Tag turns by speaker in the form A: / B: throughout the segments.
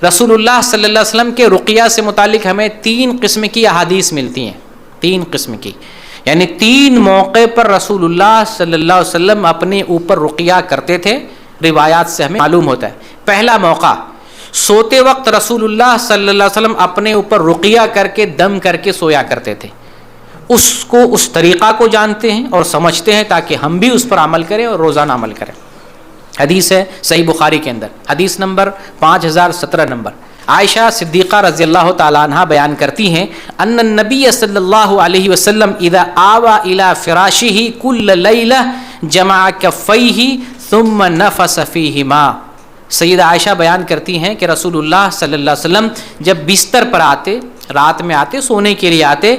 A: رسول اللہ صلی اللہ علیہ وسلم کے رقیہ سے متعلق ہمیں 3 قسم کی احادیث ملتی ہیں، 3 قسم کی، یعنی 3 موقع پر رسول اللہ صلی اللہ علیہ وسلم اپنے اوپر رقیہ کرتے تھے، روایات سے ہمیں معلوم ہوتا ہے۔ پہلا موقع، سوتے وقت رسول اللہ صلی اللہ علیہ وسلم اپنے اوپر رقیہ کر کے دم کر کے سویا کرتے تھے۔ اس طریقہ کو جانتے ہیں اور سمجھتے ہیں تاکہ ہم بھی اس پر عمل کریں اور روزانہ عمل کریں۔ حدیث ہے صحیح بخاری کے اندر، حدیث نمبر 5017 نمبر۔ عائشہ صدیقہ رضی اللہ تعالی عنہا بیان کرتی ہیں ان النبی صلی اللہ علیہ وسلم اذا آوى الى فراشہ كل لیلہ جمع کفیہ ثم نفس فیہما۔ سیدہ عائشہ بیان کرتی ہیں کہ رسول اللہ صلی اللہ علیہ وسلم جب بستر پر آتے، رات میں آتے، سونے کے لیے آتے،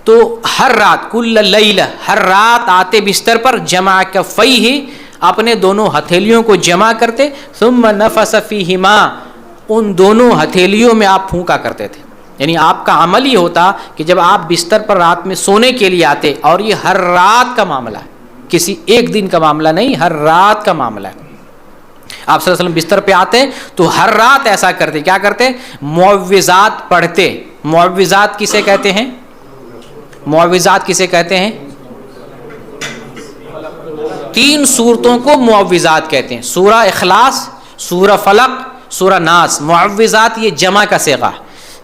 A: تو ہر رات، کل لیلہ، ہر رات آتے بستر پر، جمع کفیہ، اپنے دونوں ہتھیلیوں کو جمع کرتے، ثم نفس فیہما، ان دونوں ہتھیلیوں میں آپ پھونکا کرتے تھے۔ یعنی آپ کا عمل یہ ہوتا کہ جب آپ بستر پر رات میں سونے کے لیے آتے، اور یہ ہر رات کا معاملہ ہے، کسی ایک دن کا معاملہ نہیں، ہر رات کا معاملہ ہے۔ آپ صلی اللہ علیہ وسلم بستر پہ آتے تو ہر رات ایسا کرتے، کیا کرتے؟ معوذات پڑھتے۔ معوذات کسے کہتے ہیں؟ معوذات کسے کہتے ہیں؟ 3 سورتوں کو معوذات کہتے ہیں، سورہ اخلاص، سورہ فلق، سورہ ناس۔ معوذات یہ جمع کا صیغہ،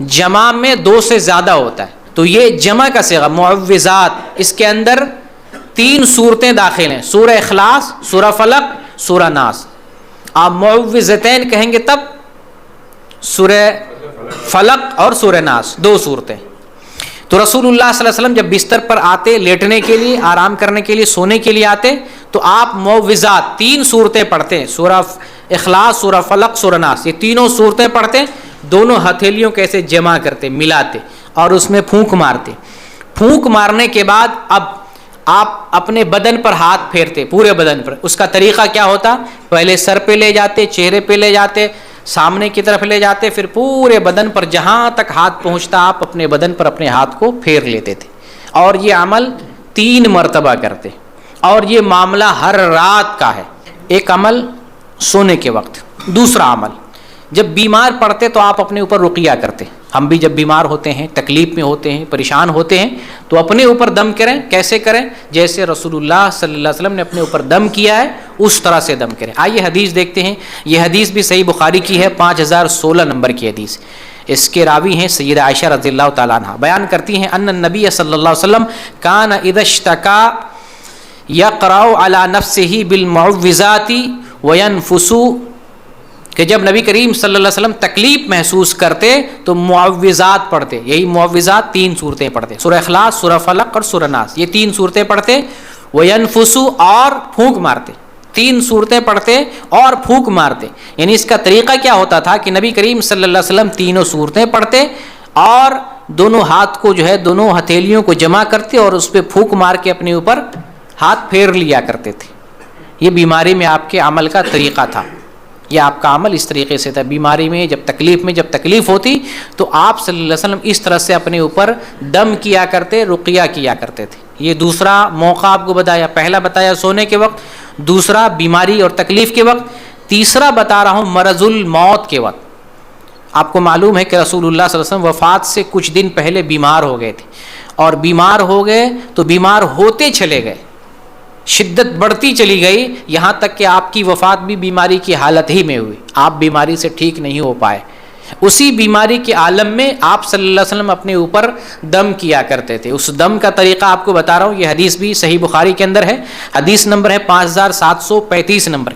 A: جمع میں 2 سے زیادہ ہوتا ہے، تو یہ جمع کا صیغہ معوذات، اس کے اندر 3 سورتیں داخل ہیں، سورہ اخلاص، سورہ فلق، سورہ ناس۔ آپ معوذتین کہیں گے تب سورہ فلق اور سورہ ناس، 2 سورتیں۔ تو رسول اللہ صلی اللہ علیہ وسلم جب بستر پر آتے، لیٹنے کے لیے، آرام کرنے کے لیے، سونے کے لیے آتے، تو آپ معوذات 3 سورتیں پڑھتے ہیں، سورہ اخلاص، سورہ فلق، سورہ ناس، یہ تینوں سورتیں پڑھتے، دونوں ہتھیلیوں کو ایسے جمع کرتے، ملاتے اور اس میں پھونک مارتے۔ پھونک مارنے کے بعد اب آپ اپنے بدن پر ہاتھ پھیرتے، پورے بدن پر۔ اس کا طریقہ کیا ہوتا؟ پہلے سر پہ لے جاتے، چہرے پہ لے جاتے، سامنے کی طرف لے جاتے، پھر پورے بدن پر جہاں تک ہاتھ پہنچتا آپ اپنے بدن پر اپنے ہاتھ کو پھیر لیتے تھے، اور یہ عمل 3 مرتبہ کرتے، اور یہ معاملہ ہر رات کا ہے۔ ایک عمل سونے کے وقت، دوسرا عمل جب بیمار پڑتے تو آپ اپنے اوپر رقیہ کرتے۔ ہم بھی جب بیمار ہوتے ہیں، تکلیف میں ہوتے ہیں، پریشان ہوتے ہیں، تو اپنے اوپر دم کریں۔ کیسے کریں؟ جیسے رسول اللہ صلی اللہ علیہ وسلم نے اپنے اوپر دم کیا ہے اس طرح سے دم کریں۔ آئیے حدیث دیکھتے ہیں۔ یہ حدیث بھی صحیح بخاری کی ہے، 5016 نمبر کی حدیث۔ اس کے راوی ہیں سیدہ عائشہ رضی اللہ تعالیٰ عنہ، بیان کرتی ہیں ان النبی صلی اللہ علیہ وسلم کان اذا اشتکا یقرأ علی نفسہ بالمعوذات وینفس، کہ جب نبی کریم صلی اللہ علیہ وسلم تکلیف محسوس کرتے تو معوذات پڑھتے۔ یہی معوذات 3 سورتیں پڑھتے، سورہ اخلاص، سورہ فلق اور سورہ ناس، یہ 3 سورتیں پڑھتے۔ وینفس، اور پھونک مارتے، 3 سورتیں پڑھتے اور پھونک مارتے۔ یعنی اس کا طریقہ کیا ہوتا تھا کہ نبی کریم صلی اللہ علیہ وسلم تینوں سورتیں پڑھتے اور دونوں ہاتھ کو جو ہے، دونوں ہتھیلیوں کو جمع کرتے اور اس پہ پھونک مار کے اپنے اوپر ہاتھ پھیر لیا کرتے تھے۔ یہ بیماری میں آپ کے عمل کا طریقہ تھا، یہ آپ کا عمل اس طریقے سے تھا۔ بیماری میں جب تکلیف ہوتی تو آپ صلی اللہ علیہ وسلم اس طرح سے اپنے اوپر دم کیا کرتے، رقیہ کیا کرتے تھے۔ یہ دوسرا موقع آپ کو بتایا، پہلا بتایا سونے کے وقت، دوسرا بیماری اور تکلیف کے وقت، تیسرا بتا رہا ہوں مرض الموت کے وقت۔ آپ کو معلوم ہے کہ رسول اللہ صلی اللہ علیہ وسلم وفات سے کچھ دن پہلے بیمار ہو گئے تھے، اور بیمار ہو گئے تو بیمار ہوتے چلے گئے، شدت بڑھتی چلی گئی، یہاں تک کہ آپ کی وفات بھی بیماری کی حالت ہی میں ہوئی، آپ بیماری سے ٹھیک نہیں ہو پائے۔ اسی بیماری کے عالم میں آپ صلی اللہ علیہ وسلم اپنے اوپر دم کیا کرتے تھے۔ اس دم کا طریقہ آپ کو بتا رہا ہوں، یہ حدیث بھی صحیح بخاری کے اندر ہے، حدیث نمبر ہے 5735 نمبر۔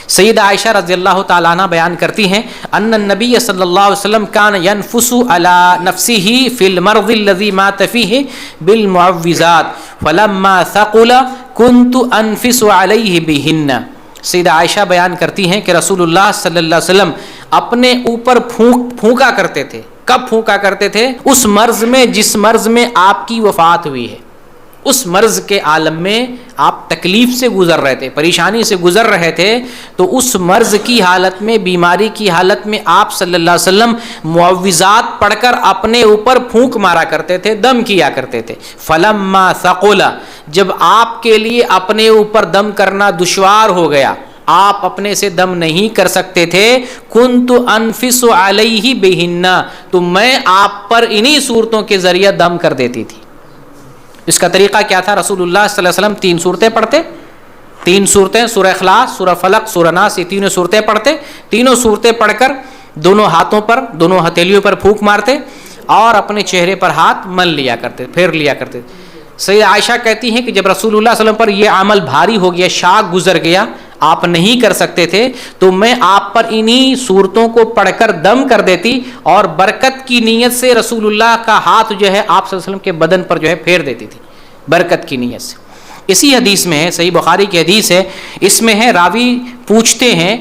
A: سیدہ عائشہ رضی اللہ تعالیٰ عنہ بیان کرتی ہیں ان النبی صلی اللہ علیہ وسلم کان ینفس علی نفسہ فی المرض الذی مات فیہ بالمعوذات فلما ثقل کنت انفس علیہ بہن۔ سیدہ عائشہ بیان کرتی ہیں کہ رسول اللہ صلی اللہ علیہ وسلم اپنے اوپر پھونکا کرتے تھے۔ کب پھونکا کرتے تھے؟ اس مرض میں جس مرض میں آپ کی وفات ہوئی ہے، اس مرض کے عالم میں آپ تکلیف سے گزر رہے تھے، پریشانی سے گزر رہے تھے، تو اس مرض کی حالت میں، بیماری کی حالت میں آپ صلی اللہ علیہ وسلم معوذات پڑھ کر اپنے اوپر پھونک مارا کرتے تھے، دم کیا کرتے تھے۔ فلما ثقل، جب آپ کے لیے اپنے اوپر دم کرنا دشوار ہو گیا، آپ اپنے سے دم نہیں کر سکتے تھے، کنت انفس علیہ بہن، تو میں آپ پر انہی صورتوں کے ذریعے دم کر دیتی تھی۔ اس کا طریقہ کیا تھا؟ رسول اللہ صلی اللہ علیہ وسلم 3 صورتیں پڑھتے، 3 صورتیں، سورہ اخلاص، سورہ فلق، سورہ ناس، یہ تینوں صورتیں پڑھتے، تینوں صورتیں پڑھ کر دونوں ہاتھوں پر، دونوں ہتھیلیوں پر پھونک مارتے اور اپنے چہرے پر ہاتھ مل لیا کرتے، پھیر لیا کرتے۔ سیدہ عائشہ کہتی ہیں کہ جب رسول اللہ صلی اللہ علیہ وسلم پر یہ عمل بھاری ہو گیا، شاق گزر گیا، آپ نہیں کر سکتے تھے، تو میں آپ پر انہی صورتوں کو پڑھ کر دم کر دیتی اور برکت کی نیت سے رسول اللہ کا ہاتھ جو ہے آپ صلی اللہ علیہ وسلم کے بدن پر جو ہے پھیر دیتی تھی، برکت کی نیت سے۔ اسی حدیث میں ہے، صحیح بخاری کی حدیث ہے، اس میں ہے راوی پوچھتے ہیں،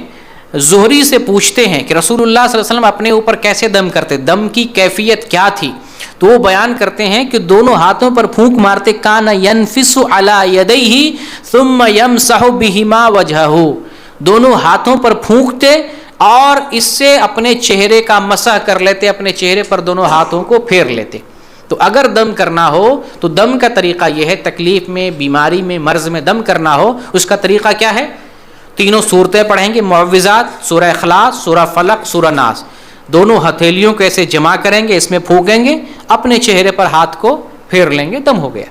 A: زہری سے پوچھتے ہیں کہ رسول اللہ صلی اللہ علیہ وسلم اپنے اوپر کیسے دم کرتے، دم کی کیفیت کیا تھی؟ تو وہ بیان کرتے ہیں کہ دونوں ہاتھوں پر پھونک مارتے، کان ینفس علی یدیہ ثم یمسح بہما وجہہ، دونوں ہاتھوں پر پھونکتے اور اس سے اپنے چہرے کا مسح کر لیتے، اپنے چہرے پر دونوں ہاتھوں کو پھیر لیتے۔ تو اگر دم کرنا ہو تو دم کا طریقہ یہ ہے، تکلیف میں، بیماری میں، مرض میں دم کرنا ہو، اس کا طریقہ کیا ہے؟ تینوں صورتیں پڑھیں گے، معوذات، سورہ اخلاص، سورہ فلق، سورہ ناس، دونوں ہتھیلیوں کو ایسے جمع کریں گے، اس میں پھونکیں گے، اپنے چہرے پر ہاتھ کو پھیر لیں گے، دم ہو گیا۔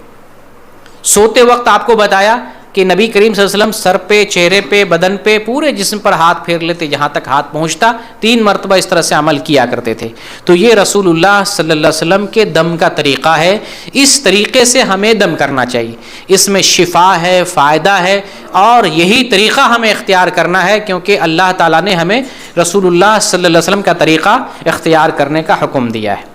A: سوتے وقت آپ کو بتایا کہ نبی کریم صلی اللہ علیہ وسلم سر پہ، چہرے پہ، بدن پہ، پورے جسم پر ہاتھ پھیر لیتے جہاں تک ہاتھ پہنچتا، 3 مرتبہ اس طرح سے عمل کیا کرتے تھے۔ تو یہ رسول اللہ صلی اللہ علیہ وسلم کے دم کا طریقہ ہے، اس طریقے سے ہمیں دم کرنا چاہیے، اس میں شفا ہے، فائدہ ہے، اور یہی طریقہ ہمیں اختیار کرنا ہے، کیونکہ اللہ تعالیٰ نے ہمیں رسول اللہ صلی اللہ علیہ وسلم کا طریقہ اختیار کرنے کا حکم دیا ہے۔